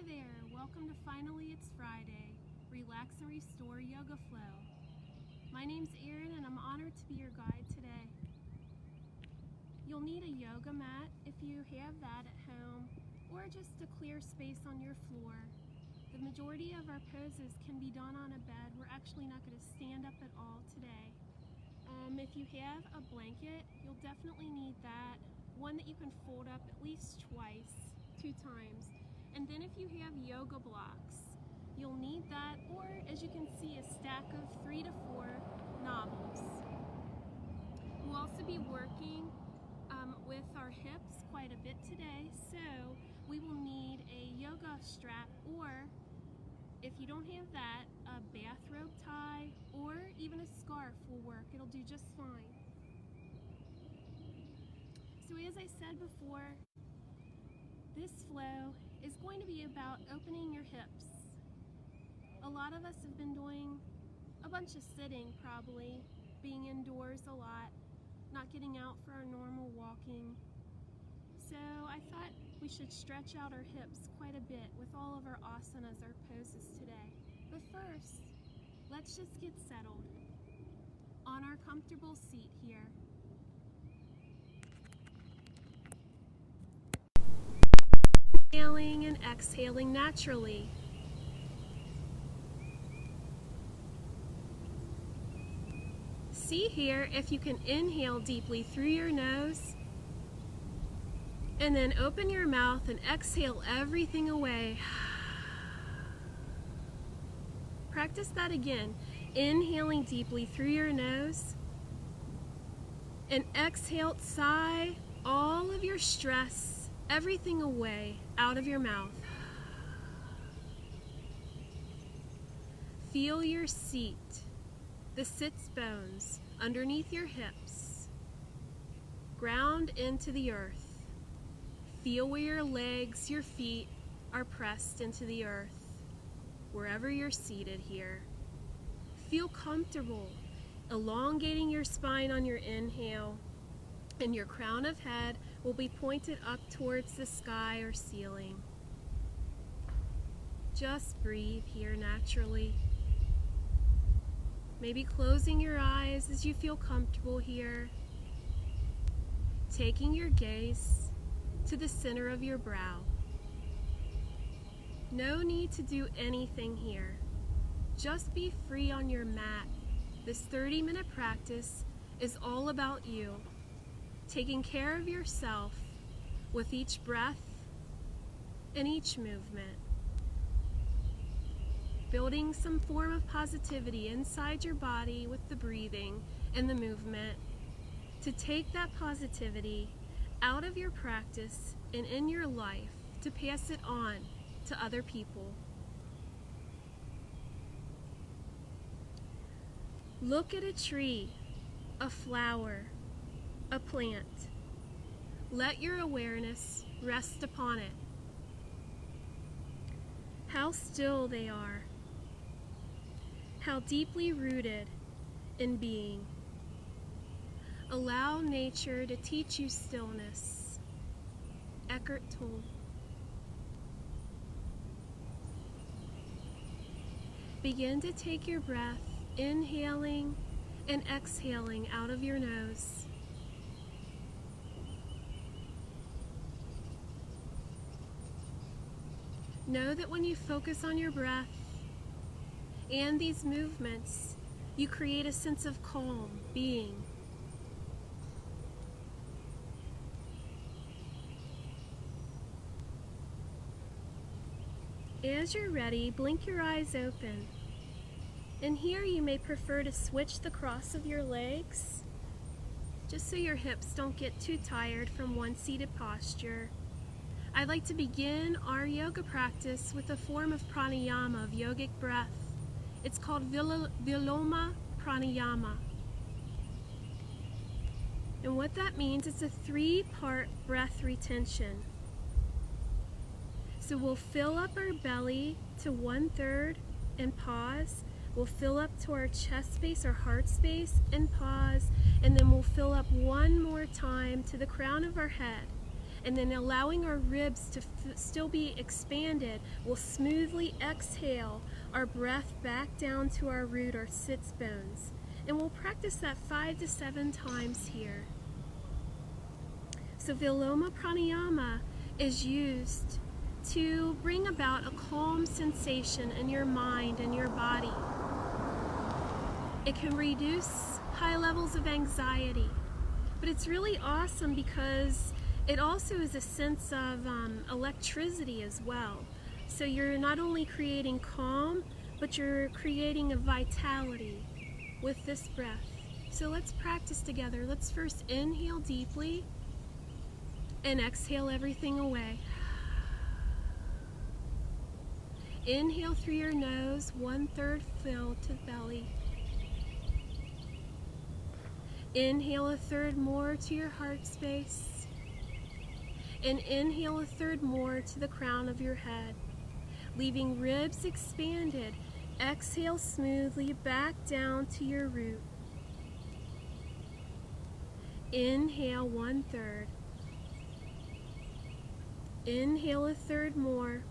Hi there, welcome to Finally It's Friday, Relax and Restore Yoga Flow. My name's Erin and I'm honored to be your guide today. You'll need a yoga mat if you have that at home, or just a clear space on your floor. The majority of our poses can be done on a bed. We're actually not going to stand up at all today. If you have a blanket, you'll definitely need that. One that you can fold up at least two times. And then if you have yoga blocks, you'll need that, or as you can see, a stack of 3 to 4 knobbles. We'll also be working with our hips quite a bit today, so we will need a yoga strap, or if you don't have that, a bathrobe tie or even a scarf will work. It'll do just fine. So as I said before, this flow is going to be about opening your hips. A lot of us have been doing a bunch of sitting, probably, being indoors a lot, not getting out for our normal walking. So I thought we should stretch out our hips quite a bit with all of our asanas, our poses today. But first, let's just get settled on our comfortable seat here. Inhaling and exhaling naturally. See here if you can inhale deeply through your nose and then open your mouth and exhale everything away. Practice that again. Inhaling deeply through your nose and exhale, sigh all of your stress, everything away out of your mouth. Feel your seat, the sits bones underneath your hips. Ground into the earth. Feel where your legs, your feet are pressed into the earth, wherever you're seated here. Feel comfortable, elongating your spine on your inhale, and your crown of head will be pointed up towards the sky or ceiling. Just breathe here naturally. Maybe closing your eyes as you feel comfortable here. Taking your gaze to the center of your brow. No need to do anything here. Just be free on your mat. This 30-minute practice is all about you, taking care of yourself with each breath and each movement. Building some form of positivity inside your body with the breathing and the movement, to take that positivity out of your practice and in your life to pass it on to other people. Look at a tree, a flower, a plant. Let your awareness rest upon it. How still they are. How deeply rooted in being. Allow nature to teach you stillness. Eckhart Tolle. Begin to take your breath, inhaling and exhaling out of your nose. Know that when you focus on your breath and these movements, you create a sense of calm, being. As you're ready, blink your eyes open. And here you may prefer to switch the cross of your legs, just so your hips don't get too tired from one seated posture. I'd like to begin our yoga practice with a form of pranayama, of yogic breath. It's called Viloma Pranayama. And what that means, it's a 3-part breath retention. So we'll fill up our belly to 1/3 and pause. We'll fill up to our chest space, our heart space, and pause. And then we'll fill up one more time to the crown of our head. and then allowing our ribs to still be expanded, we'll smoothly exhale our breath back down to our root, our sits bones. And we'll practice that 5 to 7 times here. So Viloma Pranayama is used to bring about a calm sensation in your mind and your body. It can reduce high levels of anxiety, but it's really awesome because it also is a sense of electricity as well. So you're not only creating calm, but you're creating a vitality with this breath. So let's practice together. Let's first inhale deeply and exhale everything away. Inhale through your nose, 1/3 fill to the belly. Inhale 1/3 more to your heart space. And inhale 1/3 more to the crown of your head, leaving ribs expanded. Exhale smoothly back down to your root. Inhale 1/3. Inhale 1/3 more.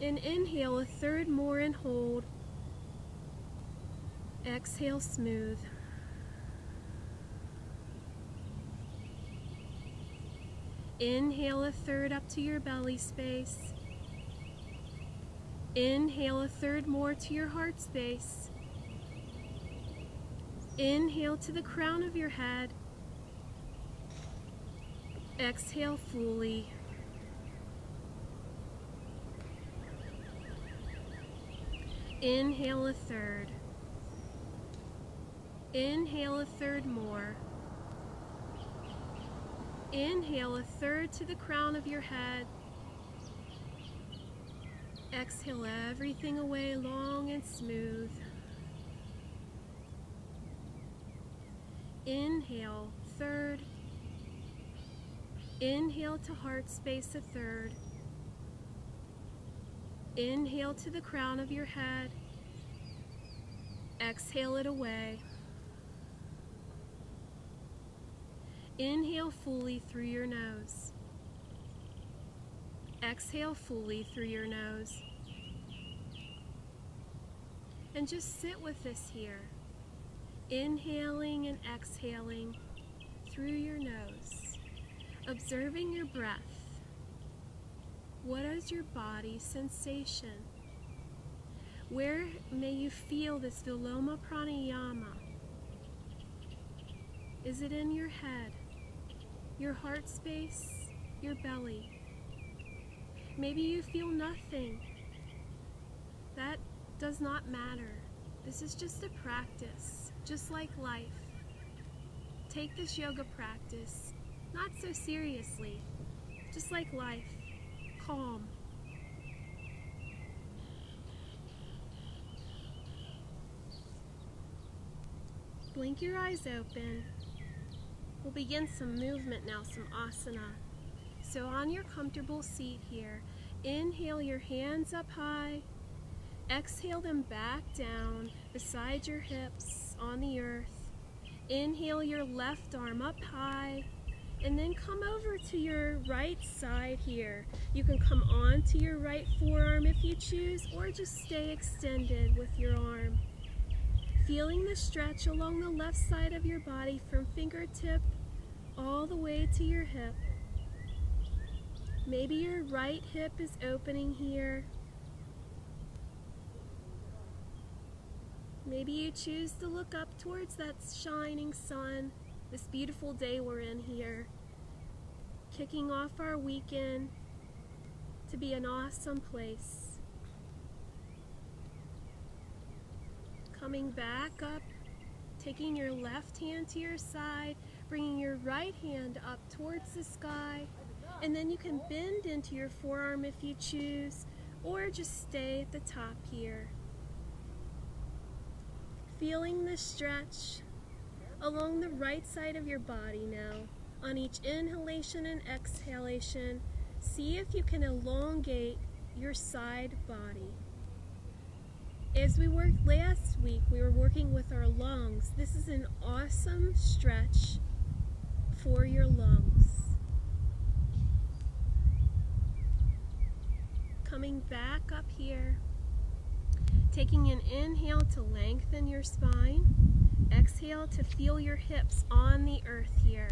And inhale 1/3 more and hold. Exhale smooth. Inhale 1/3 up to your belly space. Inhale 1/3 more to your heart space. Inhale to the crown of your head. Exhale fully. Inhale 1/3. Inhale 1/3 more. Inhale 1/3 to the crown of your head. Exhale everything away long and smooth. Inhale 1/3. Inhale to heart space 1/3. Inhale to the crown of your head. Exhale it away. Inhale fully through your nose. Exhale fully through your nose. And just sit with this here. Inhaling and exhaling through your nose. Observing your breath. What is your body's sensation? Where may you feel this Viloma Pranayama? Is it in your head, your heart space, your belly? Maybe you feel nothing. That does not matter. This is just a practice, just like life. Take this yoga practice not so seriously, just like life, calm. Blink your eyes open. We'll begin some movement now, some asana. So on your comfortable seat here, inhale your hands up high. Exhale them back down beside your hips on the earth. Inhale your left arm up high, and then come over to your right side here. You can come on to your right forearm if you choose, or just stay extended with your arm. Feeling the stretch along the left side of your body from fingertip all the way to your hip. Maybe your right hip is opening here. Maybe you choose to look up towards that shining sun, this beautiful day we're in here, kicking off our weekend to be an awesome place. Coming back up, taking your left hand to your side, bringing your right hand up towards the sky, and then you can bend into your forearm if you choose, or just stay at the top here. Feeling the stretch along the right side of your body now. On each inhalation and exhalation, see if you can elongate your side body. As we worked last week, we were working with our lungs. This is an awesome stretch for your lungs. Coming back up here. Taking an inhale to lengthen your spine. Exhale to feel your hips on the earth here.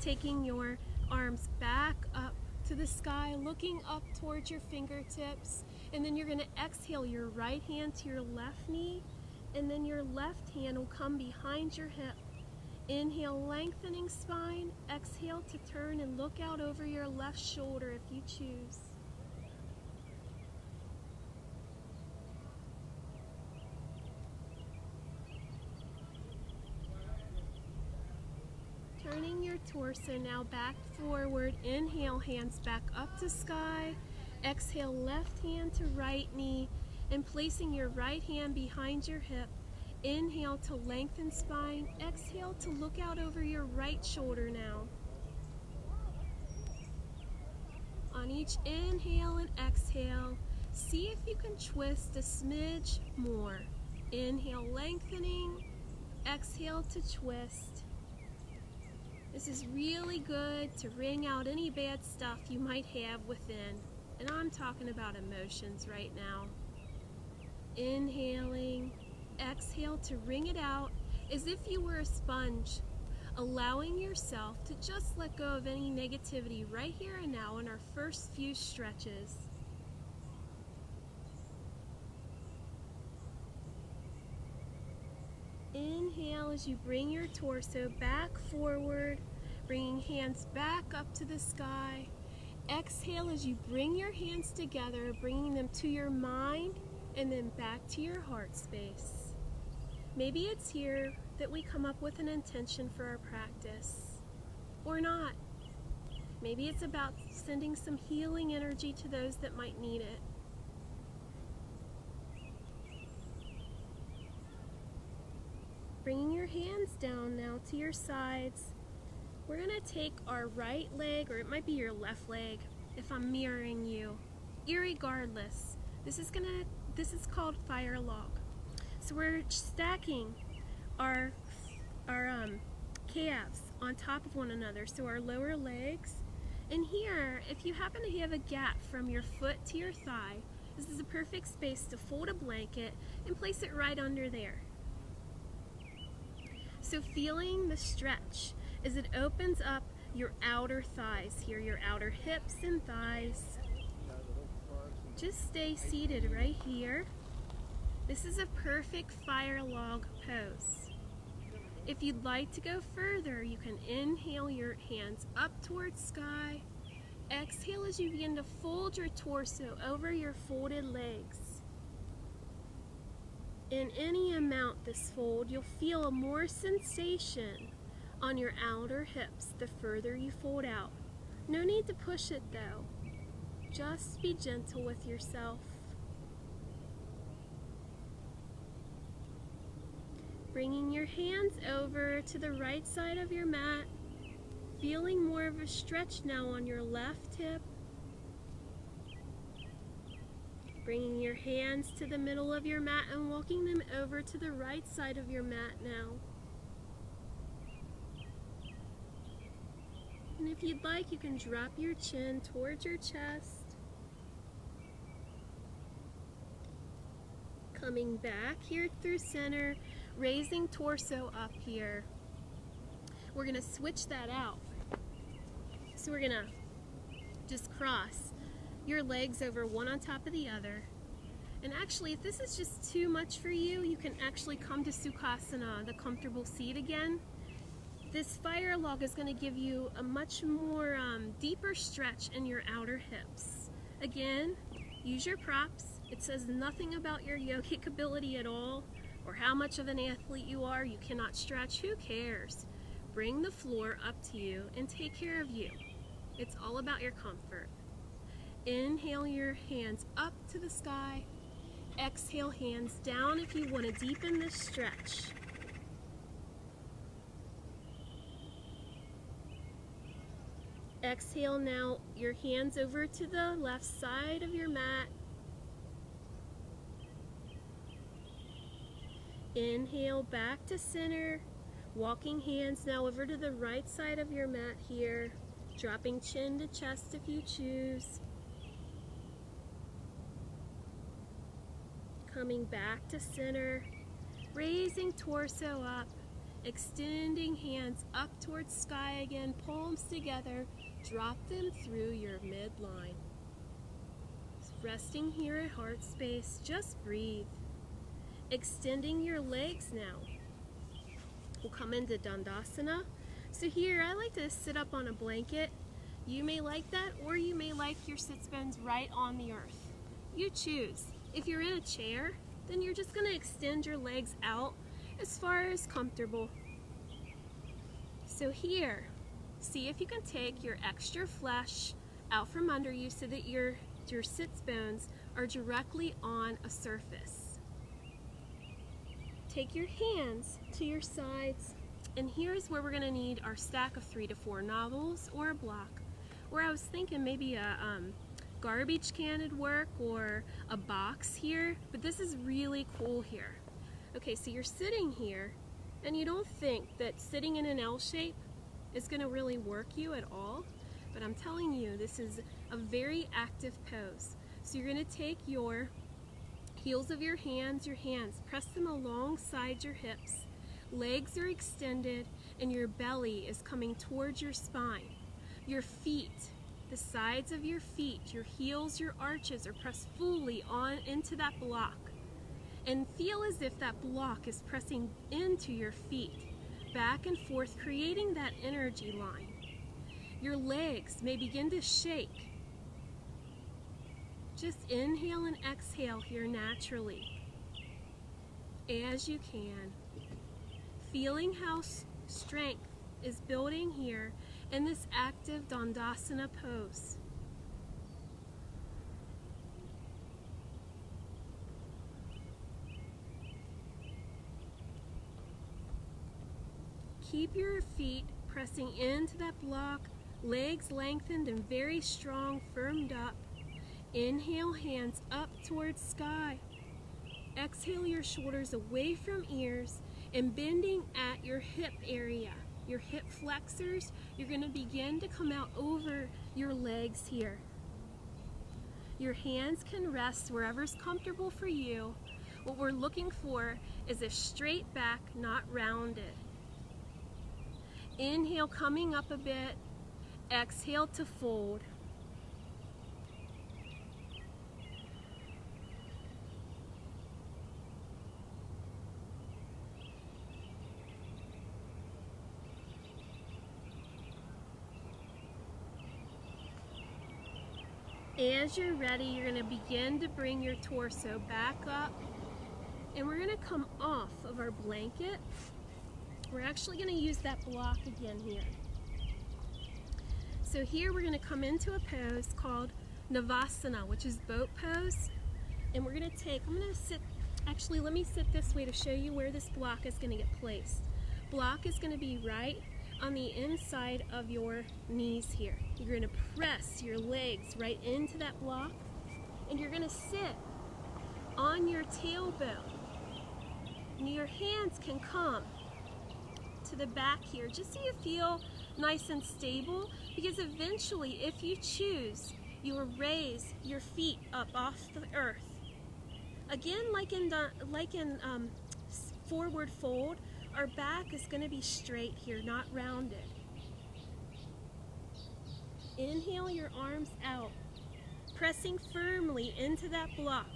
Taking your arms back up to the sky, looking up towards your fingertips. And then you're going to exhale your right hand to your left knee. And then your left hand will come behind your hip. Inhale, lengthening spine. Exhale to turn and look out over your left shoulder if you choose. Turning your torso now back forward. Inhale, hands back up to sky. Exhale, left hand to right knee. And placing your right hand behind your hip. Inhale to lengthen spine. Exhale to look out over your right shoulder now. On each inhale and exhale, see if you can twist a smidge more. Inhale, lengthening. Exhale to twist. This is really good to wring out any bad stuff you might have within. And I'm talking about emotions right now. Inhaling. Exhale to wring it out as if you were a sponge, allowing yourself to just let go of any negativity right here and now in our first few stretches. Inhale as you bring your torso back forward, bringing hands back up to the sky. Exhale as you bring your hands together, bringing them to your mind and then back to your heart space. Maybe it's here that we come up with an intention for our practice, or not. Maybe it's about sending some healing energy to those that might need it. Bringing your hands down now to your sides. We're going to take our right leg, or it might be your left leg if I'm mirroring you. Irregardless, this is called fire log. So we're stacking our calves on top of one another, so our lower legs. And here, if you happen to have a gap from your foot to your thigh, this is a perfect space to fold a blanket and place it right under there. So feeling the stretch as it opens up your outer thighs here, your outer hips and thighs. Just stay seated right here. This is a perfect fire log pose. If you'd like to go further, you can inhale your hands up towards sky. Exhale as you begin to fold your torso over your folded legs. In any amount this fold, you'll feel more sensation on your outer hips the further you fold out. No need to push it though. Just be gentle with yourself. Bringing your hands over to the right side of your mat, feeling more of a stretch now on your left hip. Bringing your hands to the middle of your mat and walking them over to the right side of your mat now. And if you'd like, you can drop your chin towards your chest. Coming back here through center, raising torso up here. We're going to switch that out. So we're going to just cross your legs over one on top of the other. And actually, if this is just too much for you, you can actually come to Sukhasana, the comfortable seat again. This fire log is going to give you a much more deeper stretch in your outer hips. Again, use your props. It says nothing about your yogic ability at all, or how much of an athlete you are. You cannot stretch. Who cares? Bring the floor up to you and take care of you. It's all about your comfort. Inhale your hands up to the sky. Exhale, hands down if you want to deepen this stretch. Exhale now, your hands over to the left side of your mat. Inhale back to center. Walking hands now over to the right side of your mat here. Dropping chin to chest if you choose. Coming back to center, raising torso up, extending hands up towards sky again, palms together, drop them through your midline. Resting here at heart space, just breathe. Extending your legs now. We'll come into Dandasana. So here, I like to sit up on a blanket. You may like that, or you may like your sits bones right on the earth. You choose. If you're in a chair, then you're just going to extend your legs out as far as comfortable. So here, see if you can take your extra flesh out from under you so that your sits bones are directly on a surface. Take your hands to your sides, and here's where we're going to need our stack of 3 to 4 novels or a block. Where I was thinking maybe a garbage can would work, or a box here, but this is really cool here. Okay, so you're sitting here, and you don't think that sitting in an L shape is going to really work you at all, but I'm telling you, this is a very active pose. So you're going to take your heels of your hands, press them alongside your hips. Legs are extended, and your belly is coming towards your spine. Your feet, the sides of your feet, your heels, your arches are pressed fully on into that block. And feel as if that block is pressing into your feet, back and forth, creating that energy line. Your legs may begin to shake. Just inhale and exhale here naturally, as you can. Feeling how strength is building here in this active Dandasana pose. Keep your feet pressing into that block, legs lengthened and very strong, firmed up. Inhale, hands up towards sky. Exhale, your shoulders away from ears and bending at your hip area. Your hip flexors, you're going to begin to come out over your legs here. Your hands can rest wherever's comfortable for you. What we're looking for is a straight back, not rounded. Inhale, coming up a bit. Exhale to fold. As you're ready, you're going to begin to bring your torso back up, and we're going to come off of our blanket. We're actually going to use that block again here. So here we're going to come into a pose called Navasana, which is boat pose. And we're going to take, I'm going to sit, actually let me sit this way to show you where this block is going to get placed. Block is going to be right on the inside of your knees here. You're going to press your legs right into that block, and you're going to sit on your tailbone. And your hands can come to the back here, just so you feel nice and stable, because eventually, if you choose, you will raise your feet up off the earth. Again, like in forward fold, our back is going to be straight here, not rounded. Inhale your arms out, pressing firmly into that block,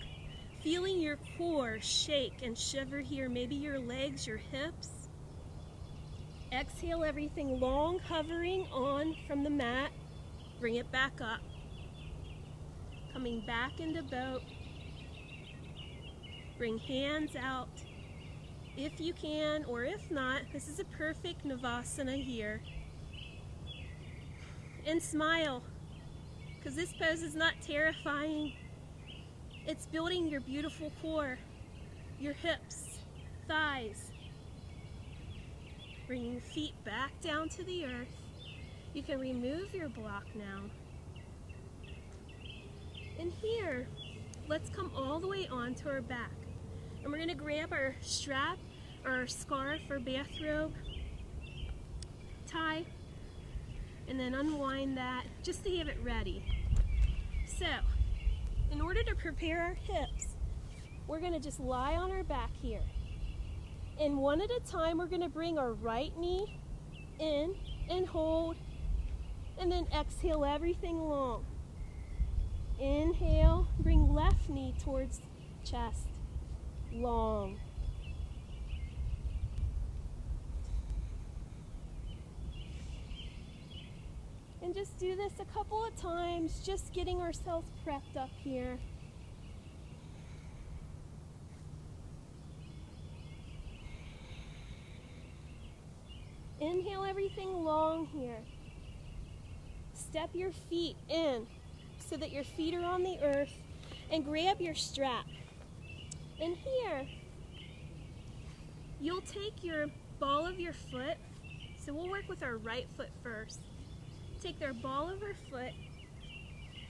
feeling your core shake and shiver here, maybe your legs, your hips. Exhale everything long, hovering on from the mat. Bring it back up. Coming back into boat. Bring hands out. If you can, or if not, this is a perfect Navasana here. And smile, because this pose is not terrifying. It's building your beautiful core, your hips, thighs. Bringing your feet back down to the earth. You can remove your block now. And here, let's come all the way onto our back. And we're going to grab our strap, or our scarf, or bathrobe, tie, and then unwind that just to have it ready. So, in order to prepare our hips, we're going to just lie on our back here. And one at a time, we're going to bring our right knee in and hold, and then exhale everything long. Inhale, bring left knee towards chest, long. And just do this a couple of times, just getting ourselves prepped up here. Inhale everything long here. Step your feet in so that your feet are on the earth, and grab your strap. And here, you'll take your ball of your foot. So we'll work with our right foot first. Take their ball of our foot,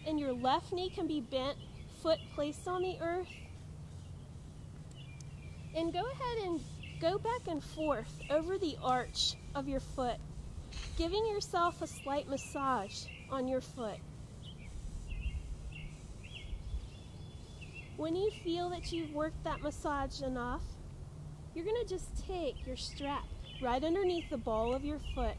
and your left knee can be bent, foot placed on the earth. And go ahead and go back and forth over the arch of your foot, giving yourself a slight massage on your foot. When you feel that you've worked that massage enough, you're going to just take your strap right underneath the ball of your foot.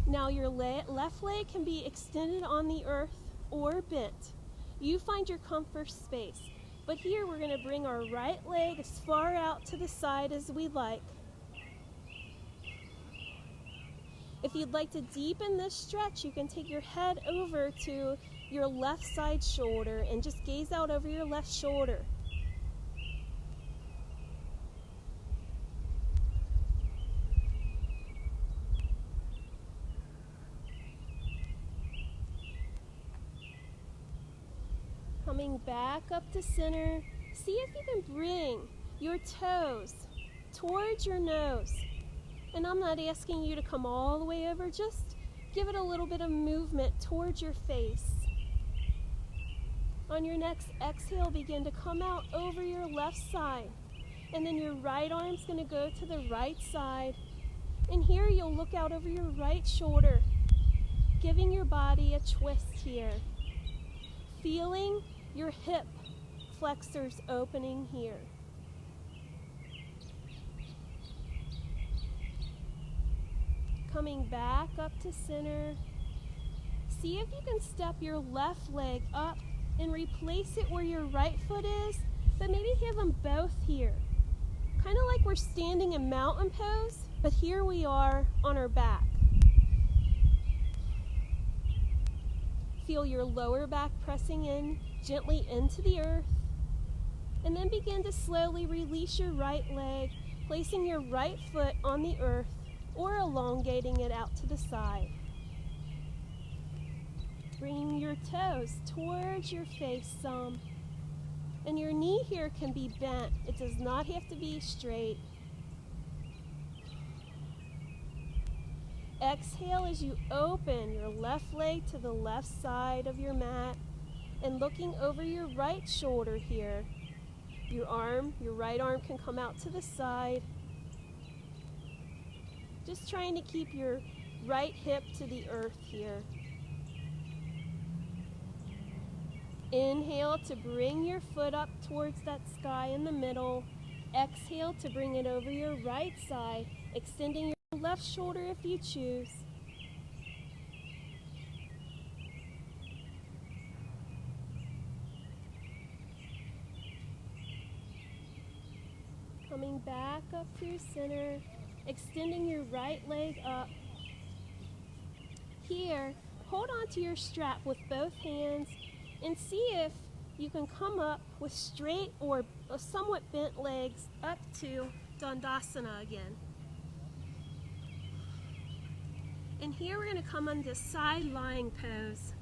Now your left leg can be extended on the earth or bent. You find your comfort space. But here we're going to bring our right leg as far out to the side as we like. If you'd like to deepen this stretch, you can take your head over to your left side shoulder and just gaze out over your left shoulder. Coming back up to center, see if you can bring your toes towards your nose. And I'm not asking you to come all the way over, just give it a little bit of movement towards your face. On your next exhale, begin to come out over your left side. And then your right arm's going to go to the right side. And here you'll look out over your right shoulder, giving your body a twist here. Feeling your hip flexors opening here. Coming back up to center. See if you can step your left leg up and replace it where your right foot is, but maybe have them both here. Kind of like we're standing in mountain pose, but here we are on our back. Feel your lower back pressing in gently into the earth, and then begin to slowly release your right leg, placing your right foot on the earth or elongating it out to the side. Bringing your toes towards your face some, and your knee here can be bent. It does not have to be straight. Exhale as you open your left leg to the left side of your mat and looking over your right shoulder here. Your right arm can come out to the side. Just trying to keep your right hip to the earth here. Inhale to bring your foot up towards that sky in the middle. Exhale to bring it over your right side, extending your left shoulder if you choose. Coming back up through center, extending your right leg up. Here, hold on to your strap with both hands and see if you can come up with straight or somewhat bent legs up to Dandasana again. And here we're going to come into side lying pose.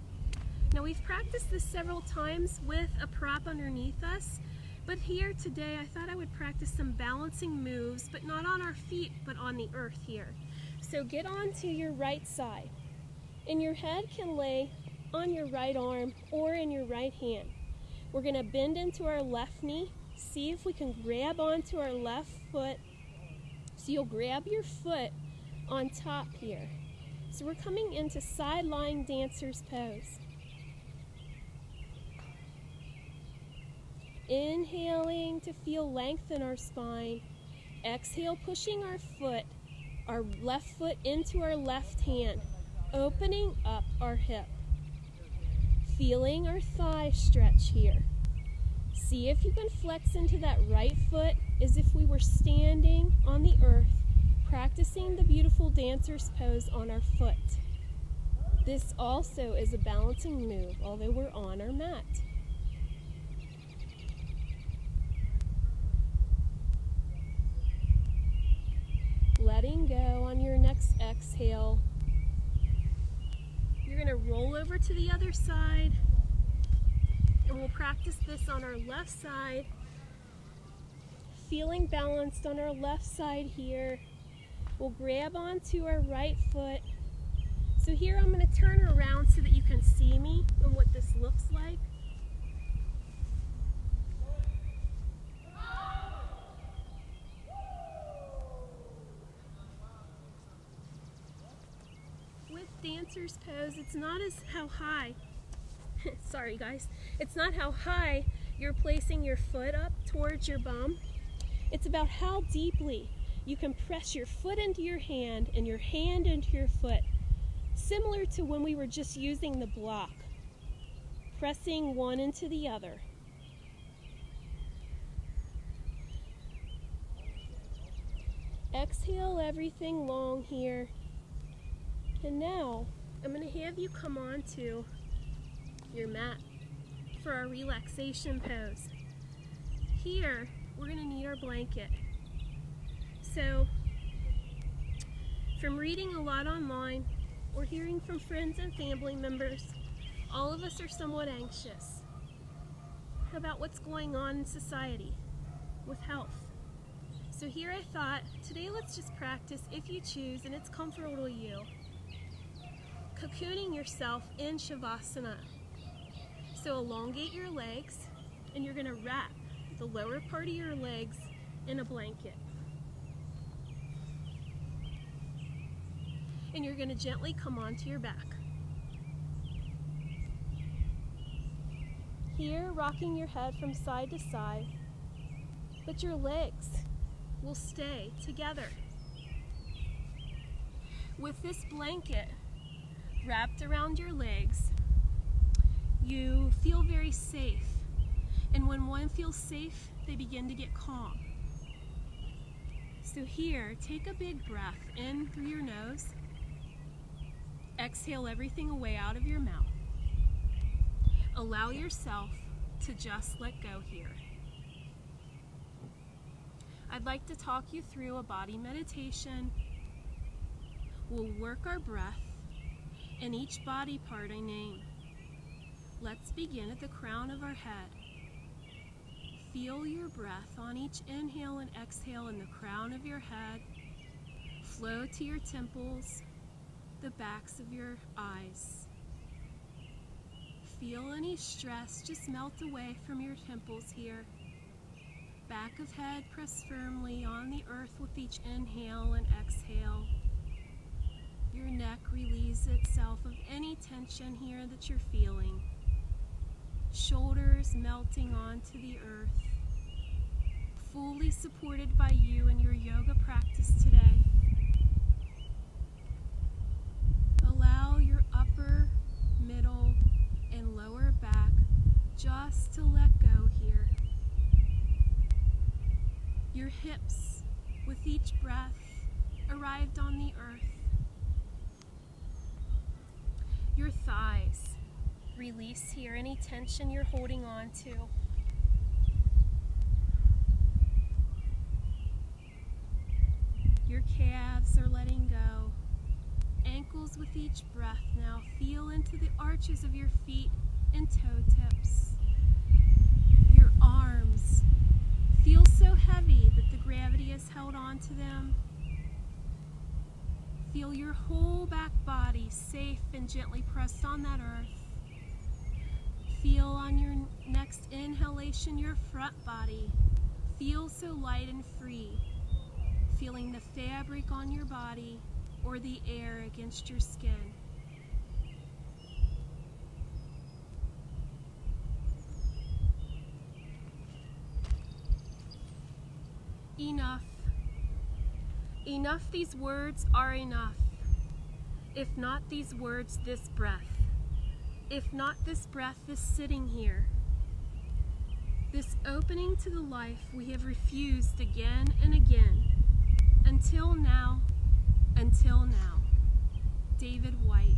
Now we've practiced this several times with a prop underneath us, but here today I thought I would practice some balancing moves, but not on our feet, but on the earth here. So get onto your right side, and your head can lay on your right arm or in your right hand. We're going to bend into our left knee, see if we can grab onto our left foot. So you'll grab your foot on top here. So we're coming into side lying dancer's pose. Inhaling to feel length in our spine. Exhale, pushing our left foot into our left hand, opening up our hip. Feeling our thigh stretch here. See if you can flex into that right foot as if we were standing on the earth, practicing the beautiful dancer's pose on our foot. This also is a balancing move, although we're on our mat. Letting go on your next exhale. You're going to roll over to the other side, and we'll practice this on our left side. Feeling balanced on our left side here. We'll grab onto our right foot. So here I'm going to turn around so that you can see me and what this looks like. With dancer's pose, it's not as how high, sorry guys, it's not how high you're placing your foot up towards your bum. It's about how deeply you can press your foot into your hand and your hand into your foot. Similar to when we were just using the block, pressing one into the other. Exhale everything long here. And now I'm going to have you come onto your mat for our relaxation pose. Here we're going to need our blanket. So from reading a lot online, or hearing from friends and family members, all of us are somewhat anxious about what's going on in society with health. So here I thought, today let's just practice, if you choose and it's comfortable to you, cocooning yourself in Sukhasana. So elongate your legs, and you're going to wrap the lower part of your legs in a blanket. And you're going to gently come onto your back. Here, rocking your head from side to side, but your legs will stay together. With this blanket wrapped around your legs, you feel very safe. And when one feels safe, they begin to get calm. So here, take a big breath in through your nose. Exhale everything away out of your mouth. Allow yourself to just let go here. I'd like to talk you through a body meditation. We'll work our breath and each body part I name. Let's begin at the crown of our head. Feel your breath on each inhale and exhale in the crown of your head. Flow to your temples, the backs of your eyes. Feel any stress just melt away from your temples here. Back of head press firmly on the earth with each inhale and exhale. Your neck relieves itself of any tension here that you're feeling. Shoulders melting onto the earth. Fully supported by you in your yoga practice today. Allow your upper, middle, and lower back just to let go here. Your hips, with each breath, arrived on the earth. Your thighs, release here any tension you're holding on to. Your calves are letting go. Ankles with each breath now. Feel into the arches of your feet and toe tips. Your arms feel so heavy that the gravity has held on to them. Feel your whole back body safe and gently pressed on that earth. Feel on your next inhalation your front body. Feel so light and free. Feeling the fabric on your body or the air against your skin. Enough. Enough, these words are enough. If not these words, this breath. If not this breath, this sitting here. This opening to the life we have refused again and again. Until now, until now. David White.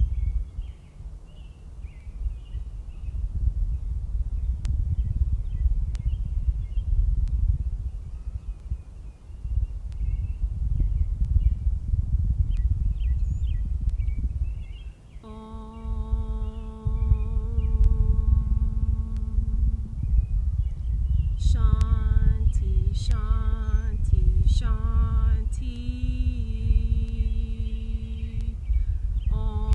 Shanti, Shanti, Shanti. Om.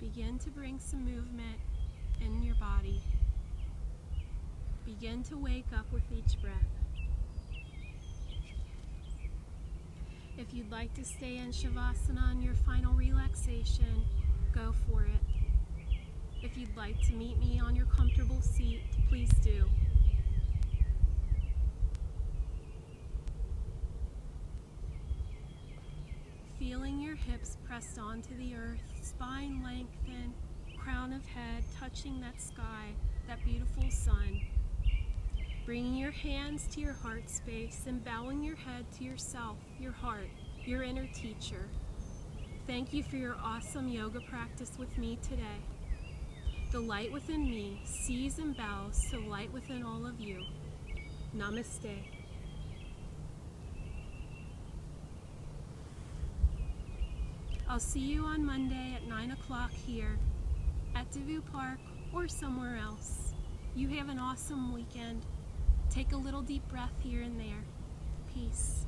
Begin to bring some movement in your body. Begin to wake up with each breath. If you'd like to stay in Shavasana on your final relaxation, go for it. If you'd like to meet me on your comfortable seat, please do. Feeling your hips pressed onto the earth, spine lengthen, crown of head touching that sky, that beautiful sun. Bringing your hands to your heart space and bowing your head to yourself, your heart, your inner teacher. Thank you for your awesome yoga practice with me today. The light within me sees and bows to the light within all of you. Namaste. I'll see you on Monday at 9 o'clock here at Devu Park or somewhere else. You have an awesome weekend. Take a little deep breath here and there. Peace.